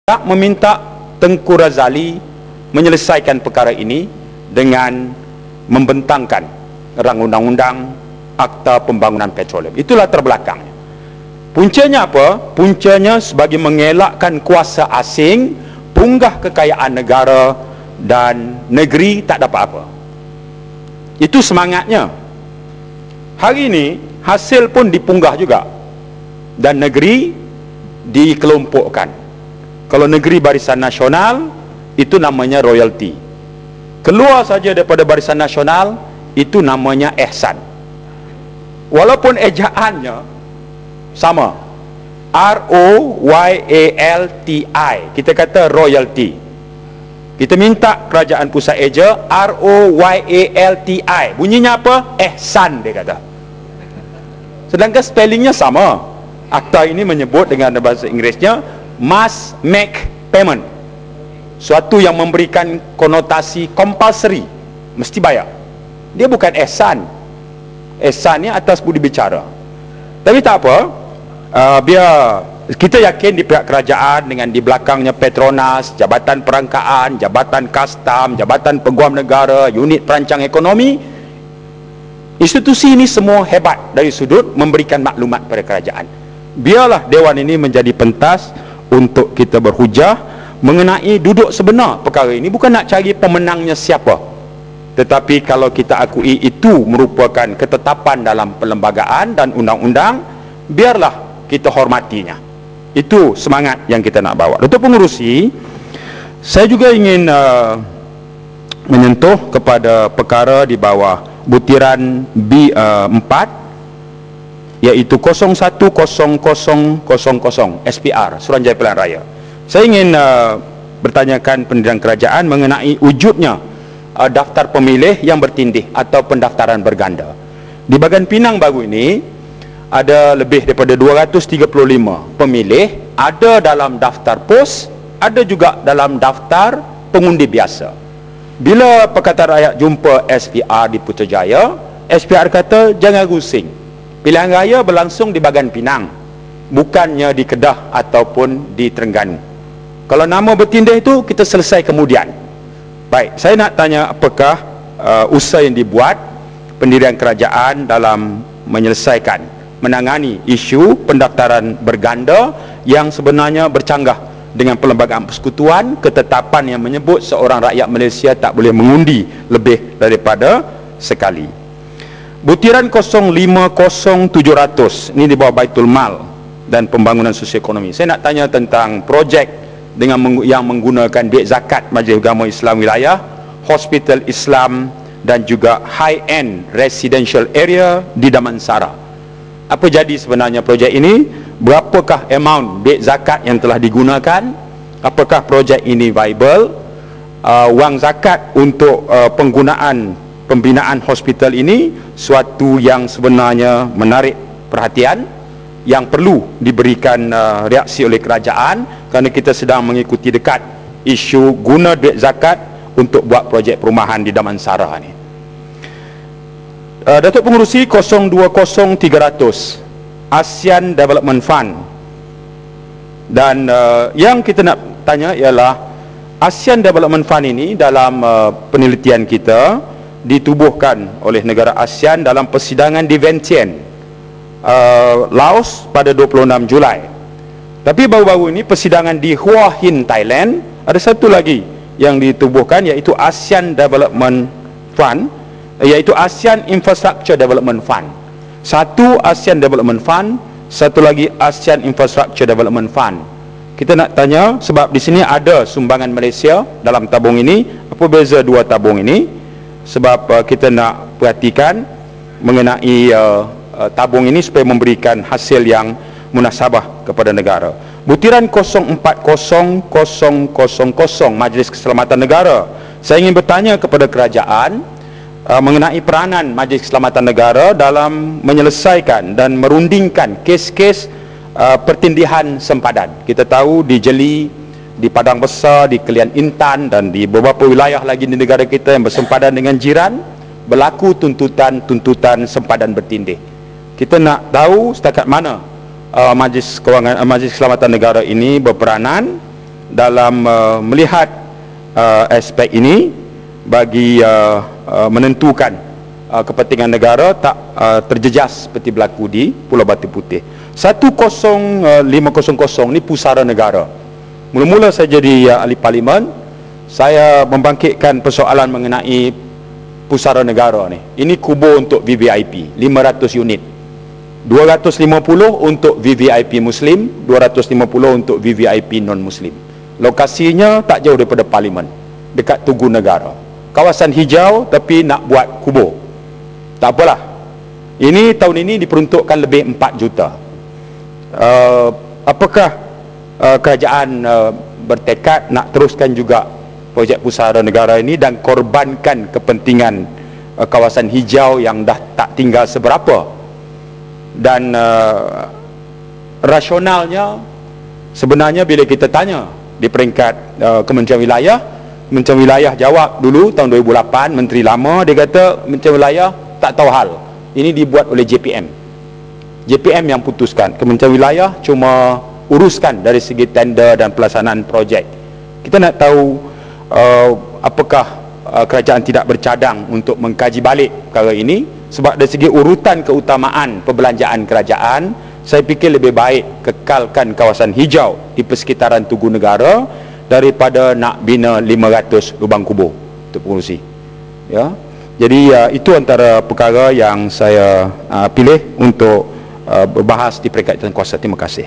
meminta Tengku Razali menyelesaikan perkara ini dengan membentangkan rang undang-undang Akta Pembangunan Petroleum. Itulah terbelakangnya. Puncanya apa? Puncanya sebagai mengelakkan kuasa asing punggah kekayaan negara dan negeri tak dapat apa. Itu semangatnya. Hari ini hasil pun dipunggah juga dan negeri dikelompokkan. Kalau negeri Barisan Nasional, itu namanya royalty. Keluar saja daripada Barisan Nasional, itu namanya ihsan. Walaupun ejaannya sama, R-O-Y-A-L-T-I, kita kata royalty. Kita minta kerajaan pusat eja R-O-Y-A-L-T-I, bunyinya apa? Ihsan, dia kata. Sedangkan spellingnya sama. Akta ini menyebut dengan bahasa Inggerisnya must make payment, suatu yang memberikan konotasi compulsory, mesti bayar. Dia bukan ihsan. Ihsan ni atas budi bicara. Tapi tak apa, biar kita yakin di pihak kerajaan dengan di belakangnya Petronas, Jabatan Perangkaan, Jabatan Kastam, Jabatan Peguam Negara, Unit Perancang Ekonomi, institusi ini semua hebat dari sudut memberikan maklumat pada kerajaan. Biarlah Dewan ini menjadi pentas untuk kita berhujah mengenai duduk sebenar perkara ini. Bukan nak cari pemenangnya siapa, tetapi kalau kita akui itu merupakan ketetapan dalam perlembagaan dan undang-undang, biarlah kita hormatinya. Itu semangat yang kita nak bawa. Datuk Pengerusi, saya juga ingin menyentuh kepada perkara di bawah butiran B4, iaitu 010000 SPR, Suruhanjaya Pilihan Raya. Saya ingin bertanyakan pendirian kerajaan mengenai wujudnya daftar pemilih yang bertindih atau pendaftaran berganda. Di bahagian Pinang baru ini ada lebih daripada 235 pemilih, ada dalam daftar pos, ada juga dalam daftar pengundi biasa. Bila Pakatan Rakyat jumpa SPR di Putrajaya, SPR kata jangan rusing, pilihan raya berlangsung di bahagian Pinang, bukannya di Kedah ataupun di Terengganu. Kalau nama bertindih itu kita selesai kemudian. Baik, saya nak tanya apakah usaha yang dibuat pendirian kerajaan dalam menyelesaikan, menangani isu pendaftaran berganda yang sebenarnya bercanggah dengan Perlembagaan Persekutuan, ketetapan yang menyebut seorang rakyat Malaysia tak boleh mengundi lebih daripada sekali. Butiran 050700 ini di bawah Baitul Mal dan Pembangunan Sosioekonomi. Saya nak tanya tentang projek dengan yang menggunakan duit zakat Majlis Agama Islam Wilayah, Hospital Islam dan juga high-end residential area di Damansara. Apa jadi sebenarnya projek ini? Berapakah amount duit zakat yang telah digunakan? Apakah projek ini viable? Wang zakat untuk pembinaan hospital ini suatu yang sebenarnya menarik perhatian, yang perlu diberikan reaksi oleh kerajaan, kerana kita sedang mengikuti dekat isu guna duit zakat untuk buat projek perumahan di Damansara ni. Datuk Pengerusi, 020300 ASEAN Development Fund, dan yang kita nak tanya ialah ASEAN Development Fund ini dalam penelitian kita ditubuhkan oleh negara ASEAN dalam persidangan di Vientiane, Laos pada 26 Julai. Tapi baru-baru ini persidangan di Hua Hin, Thailand, ada satu lagi yang ditubuhkan, iaitu ASEAN Development Fund, iaitu ASEAN Infrastructure Development Fund. Satu ASEAN Development Fund, satu lagi ASEAN Infrastructure Development Fund. Kita nak tanya, sebab di sini ada sumbangan Malaysia dalam tabung ini, apa beza dua tabung ini? Sebab kita nak perhatikan mengenai tabung ini supaya memberikan hasil yang munasabah kepada negara. Butiran 040000 Majlis Keselamatan Negara. Saya ingin bertanya kepada kerajaan mengenai peranan Majlis Keselamatan Negara dalam menyelesaikan dan merundingkan kes-kes pertindihan sempadan. Kita tahu di Jeli, di Padang Besar, di Kelian Intan dan di beberapa wilayah lagi di negara kita yang bersempadan dengan jiran, berlaku tuntutan sempadan bertindih. Kita nak tahu setakat mana Majlis Keselamatan Negara ini berperanan dalam melihat aspek ini bagi menentukan kepentingan negara tak terjejas seperti berlaku di Pulau Batu Putih. 10500 ni pusara negara. Mula-mula saya jadi ahli parlimen, saya membangkitkan persoalan mengenai pusara negara ni. Ini kubur untuk VVIP 500 unit, 250 untuk VVIP Muslim, 250 untuk VVIP non-Muslim. Lokasinya tak jauh daripada parlimen, dekat Tugu Negara. Kawasan hijau tapi nak buat kubur. Tak apalah. Ini tahun ini diperuntukkan lebih 4 juta. Apakah kerajaan bertekad nak teruskan juga projek pusara negara ini dan korbankan kepentingan kawasan hijau yang dah tak tinggal seberapa? Dan rasionalnya sebenarnya bila kita tanya di peringkat Kementerian Wilayah jawab dulu tahun 2008, Menteri lama dia kata Kementerian Wilayah tak tahu hal. Ini dibuat oleh JPM yang putuskan. Kementerian Wilayah cuma uruskan dari segi tender dan pelaksanaan projek. Kita nak tahu apakah kerajaan tidak bercadang untuk mengkaji balik perkara ini, sebab dari segi urutan keutamaan perbelanjaan kerajaan, saya fikir lebih baik kekalkan kawasan hijau di persekitaran Tugu Negara daripada nak bina 500 lubang kubur untuk pengurusi. Ya. Jadi itu antara perkara yang saya pilih untuk berbahas di peringkat jawatan kuasa. Terima kasih.